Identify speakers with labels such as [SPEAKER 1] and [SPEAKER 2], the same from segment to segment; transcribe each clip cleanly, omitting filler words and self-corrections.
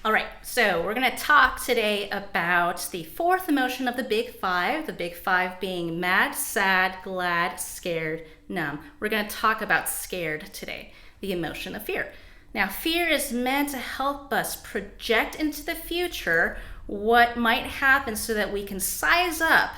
[SPEAKER 1] All right, so we're going to talk today about the fourth emotion of the big five being mad, sad, glad, scared, numb. We're going to talk about scared today, the emotion of fear. Now, fear is meant to help us project into the future what might happen so that we can size up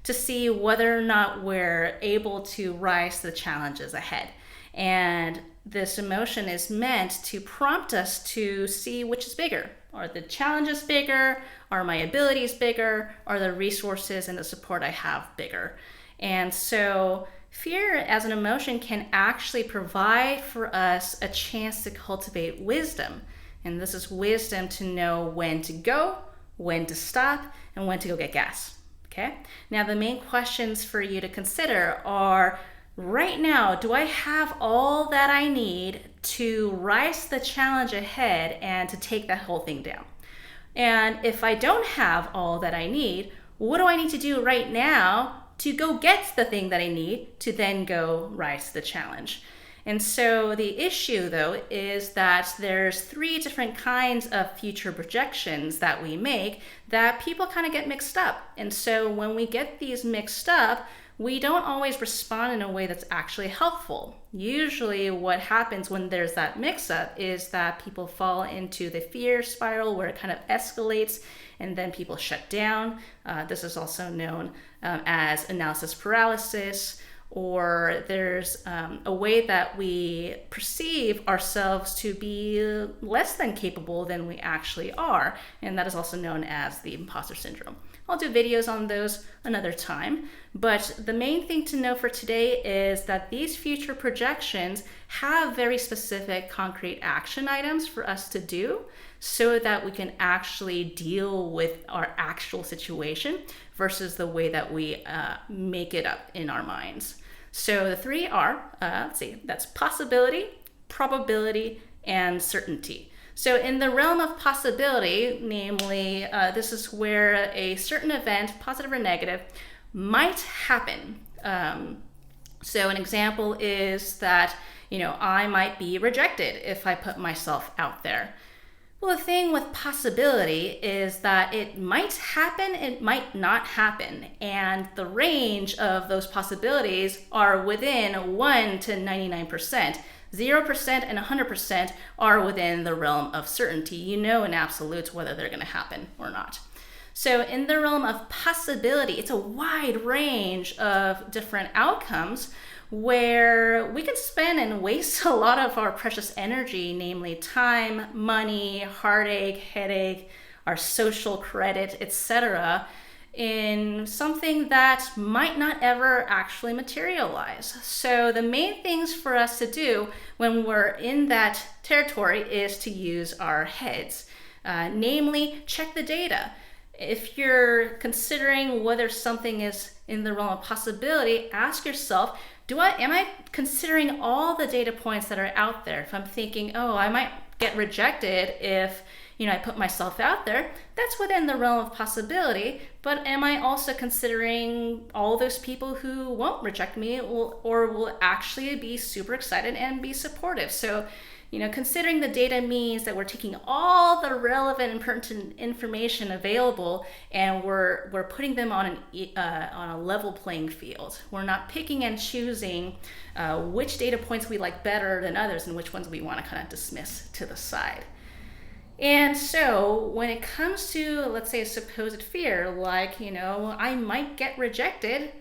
[SPEAKER 1] to see whether or not we're able to rise to the challenges ahead. And this emotion is meant to prompt us to see which is bigger. Are the challenges bigger? Are my abilities bigger? Are the resources and the support I have bigger? And so fear as an emotion can actually provide for us a chance to cultivate wisdom. And this is wisdom to know when to go, when to stop, and when to go get gas. Okay? Now, the main questions for you to consider are, right now, do I have all that I need to rise to the challenge ahead and to take that whole thing down? And if I don't have all that I need, what do I need to do right now to go get the thing that I need to then go rise to the challenge? And so the issue, though, is that there's three different kinds of future projections that we make that people kind of get mixed up. And so when we get these mixed up, we don't always respond in a way that's actually helpful. Usually what happens when there's that mix-up is that people fall into the fear spiral where it kind of escalates and then people shut down. This is also known as analysis paralysis, or there's a way that we perceive ourselves to be less than capable than we actually are, and that is also known as the imposter syndrome. I'll do videos on those another time, but the main thing to know for today is that these future projections have very specific concrete action items for us to do so that we can actually deal with our actual situation versus the way that we make it up in our minds. So the three are, that's possibility, probability, and certainty. So in the realm of possibility, namely, this is where a certain event, positive or negative, might happen. So an example is that, I might be rejected if I put myself out there. Well, the thing with possibility is that it might happen, it might not happen. And the range of those possibilities are within 1 to 99%. 0% and 100% are within the realm of certainty. You know in absolutes whether they're going to happen or not. So in the realm of possibility, it's a wide range of different outcomes where we can spend and waste a lot of our precious energy, namely time, money, heartache, headache, our social credit, etc., in something that might not ever actually materialize. So the main things for us to do when we're in that territory is to use our heads. Namely, check the data. If you're considering whether something is in the realm of possibility, ask yourself, am I considering all the data points that are out there? If I'm thinking, I might get rejected if I put myself out there, that's within the realm of possibility, but am I also considering all those people who won't reject me or will actually be super excited and be supportive? So, considering the data means that we're taking all the relevant and pertinent information available and we're putting them on a level playing field. We're not picking and choosing which data points we like better than others and which ones we want to kind of dismiss to the side. And so when it comes to, let's say, a supposed fear, like, I might get rejected,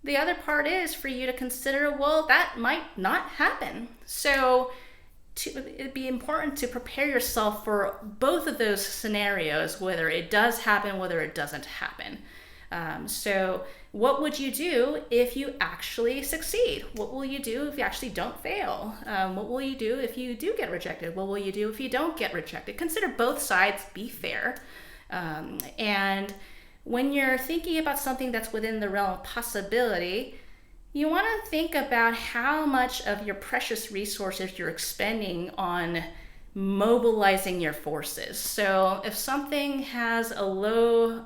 [SPEAKER 1] the other part is for you to consider, well, that might not happen. So it'd be important to prepare yourself for both of those scenarios, whether it does happen, whether it doesn't happen. So what would you do if you actually succeed? What will you do if you actually don't fail? What will you do if you do get rejected? What will you do if you don't get rejected? Consider both sides, be fair. And when you're thinking about something that's within the realm of possibility, you want to think about how much of your precious resources you're expending on mobilizing your forces. So if something has a low,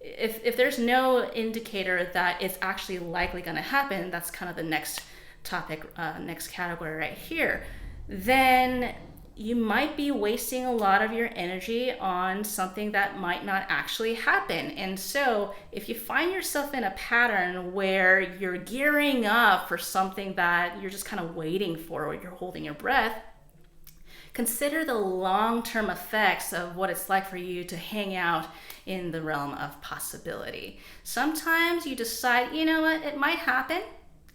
[SPEAKER 1] if there's no indicator that it's actually likely going to happen, that's kind of the next topic, next category right here, then you might be wasting a lot of your energy on something that might not actually happen. And so if you find yourself in a pattern where you're gearing up for something that you're just kind of waiting for, or you're holding your breath, consider the long-term effects of what it's like for you to hang out in the realm of possibility. Sometimes you decide, you know what, it might happen,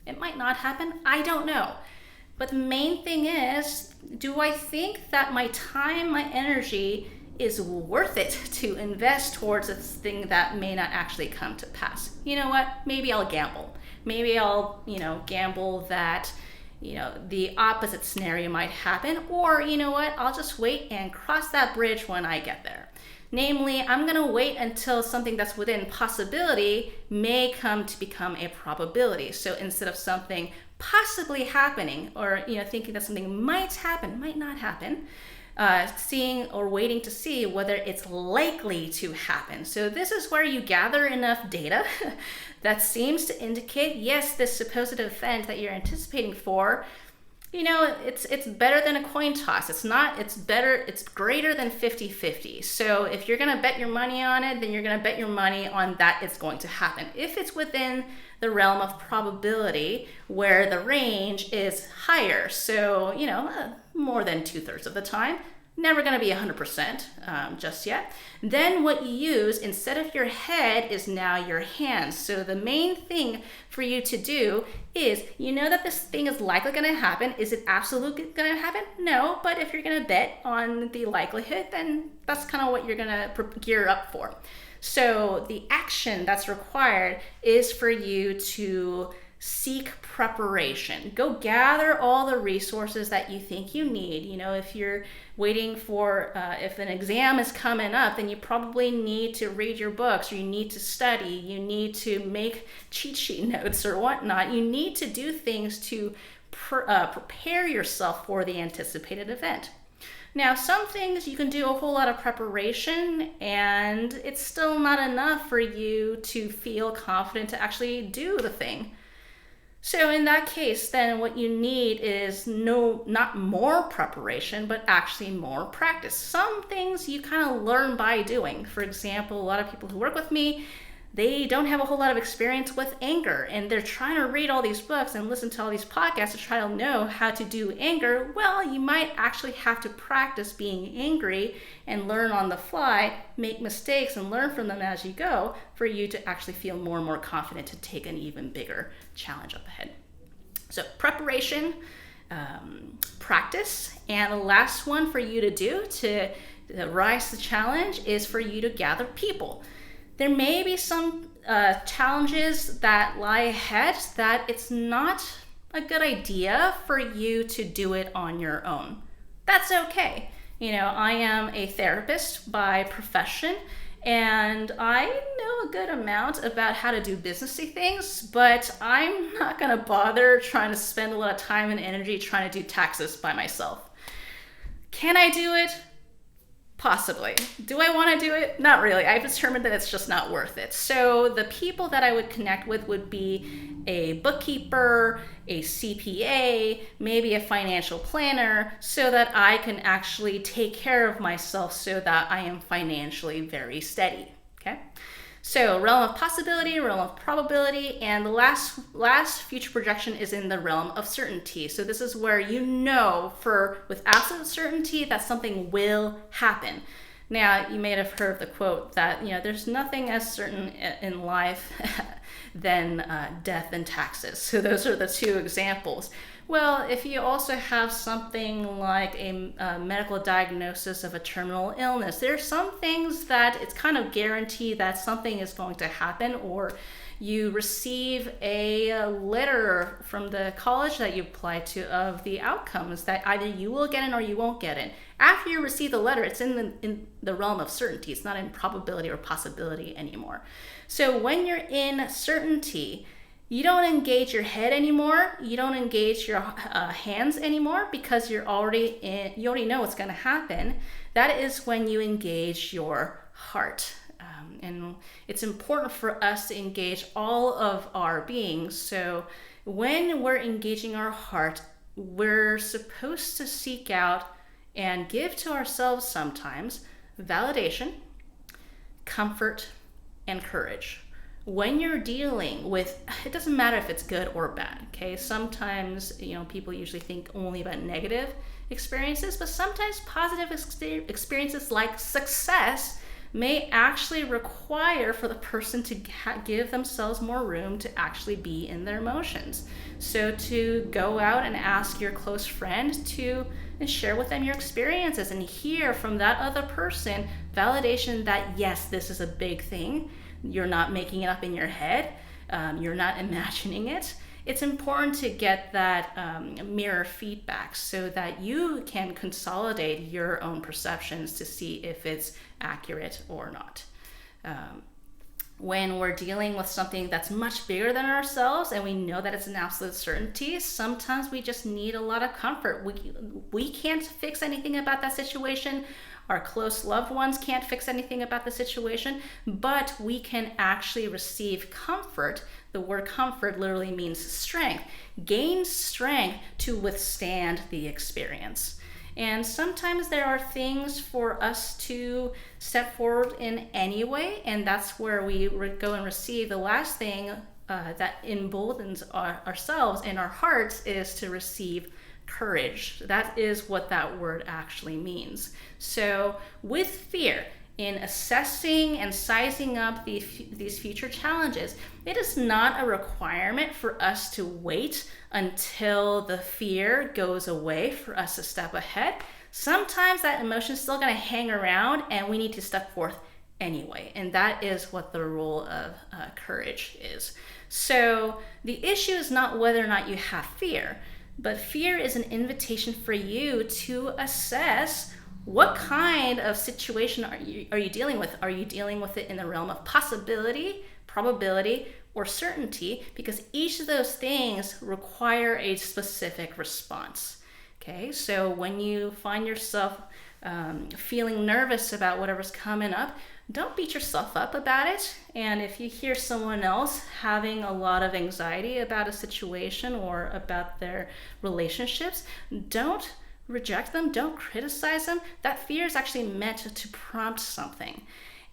[SPEAKER 1] it might not happen, I don't know. But the main thing is, do I think that my time, my energy is worth it to invest towards a thing that may not actually come to pass? You know what, maybe I'll gamble. Maybe I'll, gamble that the opposite scenario might happen, or you know what, I'll just wait and cross that bridge when I get there. Namely, I'm going to wait until something that's within possibility may come to become a probability. So instead of something possibly happening, or thinking that something might happen, might not happen, seeing or waiting to see whether it's likely to happen. So this is where you gather enough data that seems to indicate, yes, this supposed event that you're anticipating for, it's better than a coin toss. It's greater than 50-50. So if you're going to bet your money on it, then you're going to bet your money on that it's going to happen. If it's within the realm of probability, where the range is higher, so more than 2/3 of the time, never going to be 100% just yet, then what you use instead of your head is now your hands. So the main thing for you to do is, that this thing is likely going to happen. Is it absolutely going to happen? No, but if you're going to bet on the likelihood, then that's kind of what you're going to gear up for. So the action that's required is for you to seek preparation. Go gather all the resources that you think you need. If you're waiting for, if an exam is coming up, then you probably need to read your books, or you need to study, you need to make cheat sheet notes or whatnot. You need to do things to prepare yourself for the anticipated event. Now, some things you can do a whole lot of preparation, and it's still not enough for you to feel confident to actually do the thing. So in that case, then what you need is not more preparation, but actually more practice. Some things you kind of learn by doing. For example, a lot of people who work with me, they don't have a whole lot of experience with anger, and they're trying to read all these books and listen to all these podcasts to try to know how to do anger. Well, you might actually have to practice being angry and learn on the fly, make mistakes and learn from them as you go, for you to actually feel more and more confident to take an even bigger challenge up ahead. So preparation, practice, and the last one for you to do to rise to the challenge is for you to gather people. There may be some challenges that lie ahead that it's not a good idea for you to do it on your own. That's okay. I am a therapist by profession, and I know a good amount about how to do businessy things, but I'm not going to bother trying to spend a lot of time and energy trying to do taxes by myself. Can I do it? Possibly. Do I want to do it? Not really. I've determined that it's just not worth it. So the people that I would connect with would be a bookkeeper, a CPA, maybe a financial planner, so that I can actually take care of myself so that I am financially very steady. Okay? So realm of possibility, realm of probability, and the last future projection is in the realm of certainty. So this is where with absolute certainty that something will happen. Now, you may have heard the quote that, there's nothing as certain in life than death and taxes. So those are the two examples. Well, if you also have something like a medical diagnosis of a terminal illness, there are some things that it's kind of guaranteed that something is going to happen, or you receive a letter from the college that you applied to of the outcomes that either you will get in or you won't get in. After you receive the letter, it's in the realm of certainty. It's not in probability or possibility anymore. So when you're in certainty, you don't engage your head anymore. You don't engage your hands anymore, because you already know what's going to happen. That is when you engage your heart. And it's important for us to engage all of our beings. So when we're engaging our heart, we're supposed to seek out and give to ourselves sometimes validation, comfort, and courage. When you're dealing with, it doesn't matter if it's good or bad, okay? Sometimes, people usually think only about negative experiences, but sometimes positive experiences like success may actually require for the person to give themselves more room to actually be in their emotions. So to go out and ask your close friend to share with them your experiences and hear from that other person validation that yes, this is a big thing. You're not making it up in your head. You're not imagining it. It's important to get that mirror feedback so that you can consolidate your own perceptions to see if it's accurate or not. When we're dealing with something that's much bigger than ourselves and we know that it's an absolute certainty, sometimes we just need a lot of comfort. We can't fix anything about that situation. Our close loved ones can't fix anything about the situation, but we can actually receive comfort. The word comfort literally means strength. Gain strength to withstand the experience. And sometimes there are things for us to step forward in anyway, and that's where we go and receive. The last thing that emboldens ourselves and our hearts is to receive courage. That is what that word actually means. So with fear, in assessing and sizing up these future challenges, it is not a requirement for us to wait until the fear goes away for us to step ahead. Sometimes that emotion is still going to hang around and we need to step forth anyway. And that is what the role of courage is. So the issue is not whether or not you have fear, but fear is an invitation for you to assess what kind of situation are you dealing with? Are you dealing with it in the realm of possibility, probability, or certainty? Because each of those things require a specific response. Okay, so when you find yourself feeling nervous about whatever's coming up, don't beat yourself up about it. And if you hear someone else having a lot of anxiety about a situation or about their relationships, don't reject them, don't criticize them. That fear is actually meant to prompt something.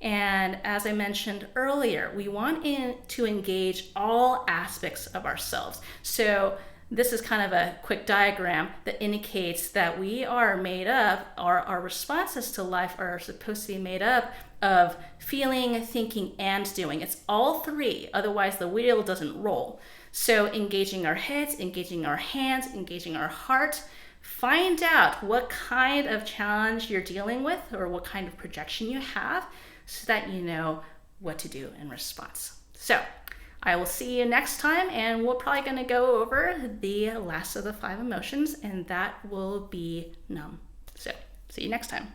[SPEAKER 1] And as I mentioned earlier, we want to engage all aspects of ourselves. So this is kind of a quick diagram that indicates that we are made up, our responses to life are supposed to be made up of feeling, thinking, and doing. It's all three, otherwise the wheel doesn't roll. So engaging our heads, engaging our hands, engaging our heart. Find out what kind of challenge you're dealing with or what kind of projection you have so that you know what to do in response. So I will see you next time, and we're probably going to go over the last of the 5 emotions, and that will be numb. So see you next time.